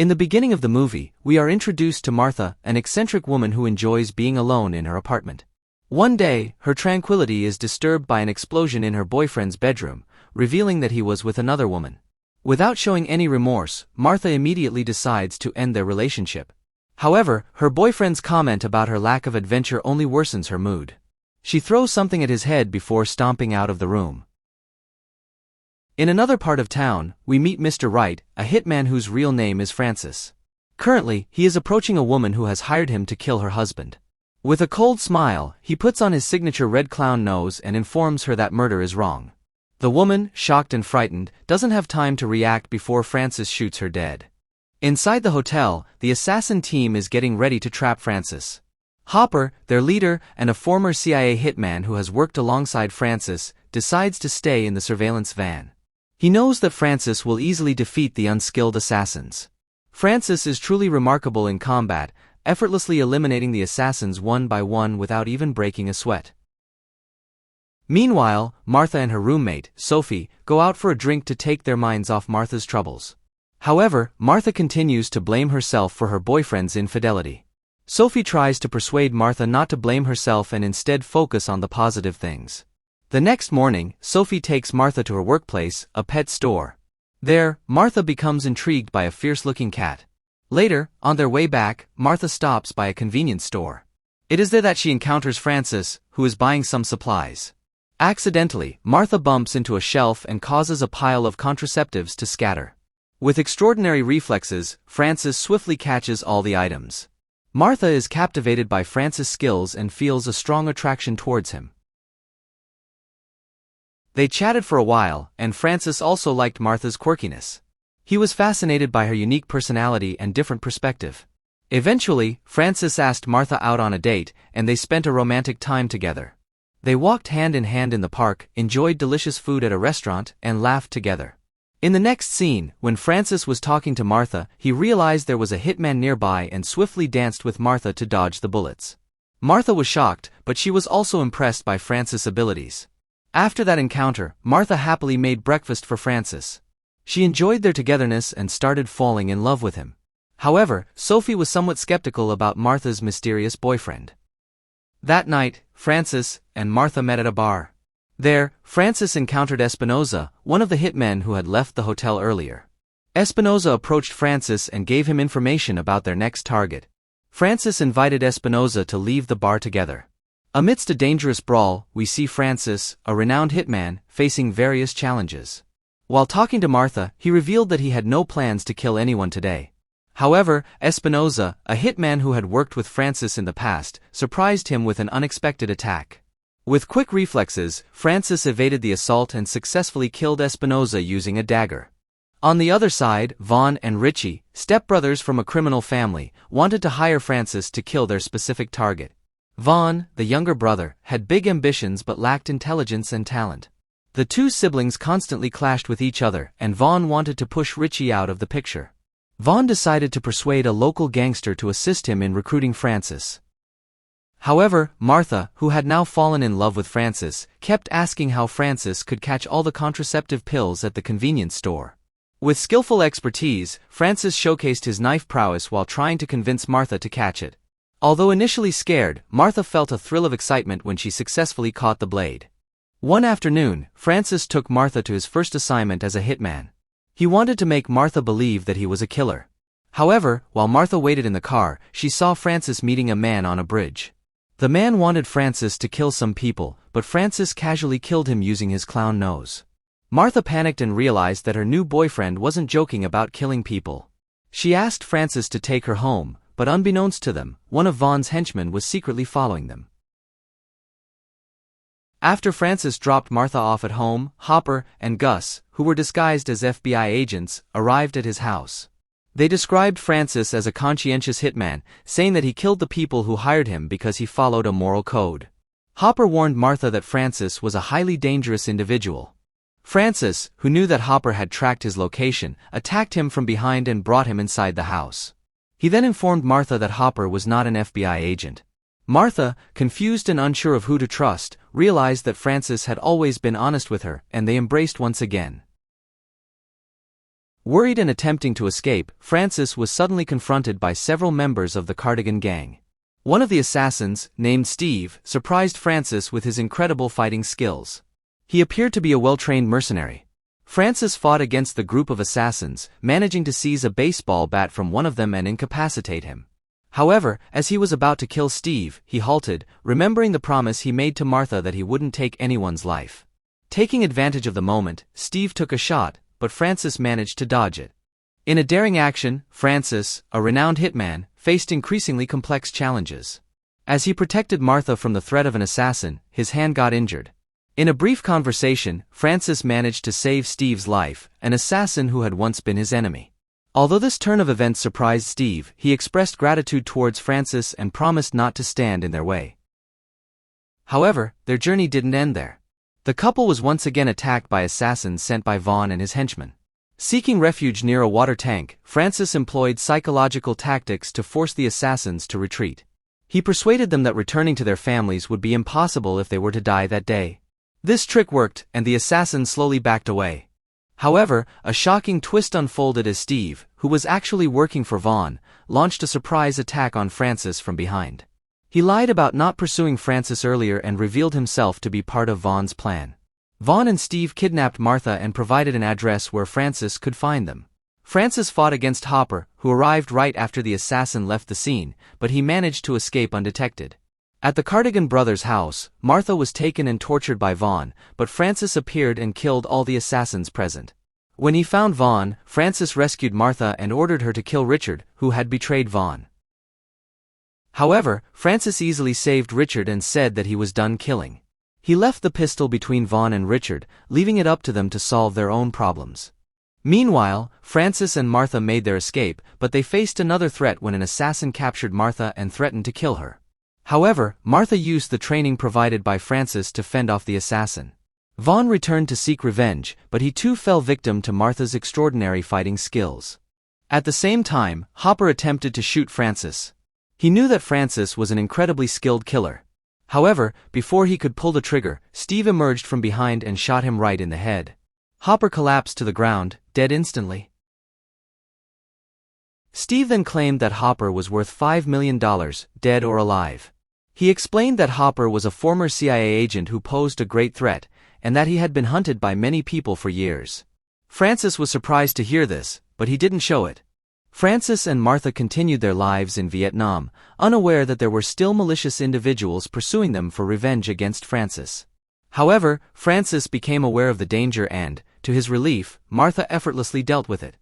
In the beginning of the movie, we are introduced to Martha, an eccentric woman who enjoys being alone in her apartment. One day, her tranquility is disturbed by an explosion in her boyfriend's bedroom, revealing that he was with another woman. Without showing any remorse, Martha immediately decides to end their relationship. However, her boyfriend's comment about her lack of adventure only worsens her mood. She throws something at his head before stomping out of the room. In another part of town, we meet Mr. Wright, a hitman whose real name is Francis. Currently, he is approaching a woman who has hired him to kill her husband. With a cold smile, he puts on his signature red clown nose and informs her that murder is wrong. The woman, shocked and frightened, doesn't have time to react before Francis shoots her dead. Inside the hotel, the assassin team is getting ready to trap Francis. Hopper, their leader and a former CIA hitman who has worked alongside Francis, decides to stay in the surveillance van. He knows that Francis will easily defeat the unskilled assassins. Francis is truly remarkable in combat, effortlessly eliminating the assassins one by one without even breaking a sweat. Meanwhile, Martha and her roommate, Sophie, go out for a drink to take their minds off Martha's troubles. However, Martha continues to blame herself for her boyfriend's infidelity. Sophie tries to persuade Martha not to blame herself and instead focus on the positive things. The next morning, Sophie takes Martha to her workplace, a pet store. There, Martha becomes intrigued by a fierce-looking cat. Later, on their way back, Martha stops by a convenience store. It is there that she encounters Francis, who is buying some supplies. Accidentally, Martha bumps into a shelf and causes a pile of contraceptives to scatter. With extraordinary reflexes, Francis swiftly catches all the items. Martha is captivated by Francis' skills and feels a strong attraction towards him. They chatted for a while, and Francis also liked Martha's quirkiness. He was fascinated by her unique personality and different perspective. Eventually, Francis asked Martha out on a date, and they spent a romantic time together. They walked hand in hand in the park, enjoyed delicious food at a restaurant, and laughed together. In the next scene, when Francis was talking to Martha, he realized there was a hitman nearby and swiftly danced with Martha to dodge the bullets. Martha was shocked, but she was also impressed by Francis' abilities. After that encounter, Martha happily made breakfast for Francis. She enjoyed their togetherness and started falling in love with him. However, Sophie was somewhat skeptical about Martha's mysterious boyfriend. That night, Francis and Martha met at a bar. There, Francis encountered Espinoza, one of the hitmen who had left the hotel earlier. Espinoza approached Francis and gave him information about their next target. Francis invited Espinoza to leave the bar together. Amidst a dangerous brawl, we see Francis, a renowned hitman, facing various challenges. While talking to Martha, he revealed that he had no plans to kill anyone today. However, Espinoza, a hitman who had worked with Francis in the past, surprised him with an unexpected attack. With quick reflexes, Francis evaded the assault and successfully killed Espinoza using a dagger. On the other side, Vaughn and Richie, stepbrothers from a criminal family, wanted to hire Francis to kill their specific target. Vaughn, the younger brother, had big ambitions but lacked intelligence and talent. The two siblings constantly clashed with each other, and Vaughn wanted to push Richie out of the picture. Vaughn decided to persuade a local gangster to assist him in recruiting Francis. However, Martha, who had now fallen in love with Francis, kept asking how Francis could catch all the contraceptive pills at the convenience store. With skillful expertise, Francis showcased his knife prowess while trying to convince Martha to catch it. Although initially scared, Martha felt a thrill of excitement when she successfully caught the blade. One afternoon, Francis took Martha to his first assignment as a hitman. He wanted to make Martha believe that he was a killer. However, while Martha waited in the car, she saw Francis meeting a man on a bridge. The man wanted Francis to kill some people, but Francis casually killed him using his clown nose. Martha panicked and realized that her new boyfriend wasn't joking about killing people. She asked Francis to take her home, but unbeknownst to them, one of Vaughn's henchmen was secretly following them. After Francis dropped Martha off at home, Hopper and Gus, who were disguised as FBI agents, arrived at his house. They described Francis as a conscientious hitman, saying that he killed the people who hired him because he followed a moral code. Hopper warned Martha that Francis was a highly dangerous individual. Francis, who knew that Hopper had tracked his location, attacked him from behind and brought him inside the house. He then informed Martha that Hopper was not an FBI agent. Martha, confused and unsure of who to trust, realized that Francis had always been honest with her, and they embraced once again. Worried and attempting to escape, Francis was suddenly confronted by several members of the Cardigan gang. One of the assassins, named Steve, surprised Francis with his incredible fighting skills. He appeared to be a well-trained mercenary. Francis fought against the group of assassins, managing to seize a baseball bat from one of them and incapacitate him. However, as he was about to kill Steve, he halted, remembering the promise he made to Martha that he wouldn't take anyone's life. Taking advantage of the moment, Steve took a shot, but Francis managed to dodge it. In a daring action, Francis, a renowned hitman, faced increasingly complex challenges. As he protected Martha from the threat of an assassin, his hand got injured. In a brief conversation, Francis managed to save Steve's life, an assassin who had once been his enemy. Although this turn of events surprised Steve, he expressed gratitude towards Francis and promised not to stand in their way. However, their journey didn't end there. The couple was once again attacked by assassins sent by Vaughn and his henchmen. Seeking refuge near a water tank, Francis employed psychological tactics to force the assassins to retreat. He persuaded them that returning to their families would be impossible if they were to die that day. This trick worked, and the assassins slowly backed away. However, a shocking twist unfolded as Steve, who was actually working for Vaughn, launched a surprise attack on Francis from behind. He lied about not pursuing Francis earlier and revealed himself to be part of Vaughn's plan. Vaughn and Steve kidnapped Martha and provided an address where Francis could find them. Francis fought against Hopper, who arrived right after the assassin left the scene, but he managed to escape undetected. At the Cardigan brothers' house, Martha was taken and tortured by Vaughn, but Francis appeared and killed all the assassins present. When he found Vaughn, Francis rescued Martha and ordered her to kill Richard, who had betrayed Vaughn. However, Francis easily saved Richard and said that he was done killing. He left the pistol between Vaughn and Richard, leaving it up to them to solve their own problems. Meanwhile, Francis and Martha made their escape, but they faced another threat when an assassin captured Martha and threatened to kill her. However, Martha used the training provided by Francis to fend off the assassin. Vaughn returned to seek revenge, but he too fell victim to Martha's extraordinary fighting skills. At the same time, Hopper attempted to shoot Francis. He knew that Francis was an incredibly skilled killer. However, before he could pull the trigger, Steve emerged from behind and shot him right in the head. Hopper collapsed to the ground, dead instantly. Steve then claimed that Hopper was worth $5 million, dead or alive. He explained that Hopper was a former CIA agent who posed a great threat, and that he had been hunted by many people for years. Francis was surprised to hear this, but he didn't show it. Francis and Martha continued their lives in Vietnam, unaware that there were still malicious individuals pursuing them for revenge against Francis. However, Francis became aware of the danger and, to his relief, Martha effortlessly dealt with it.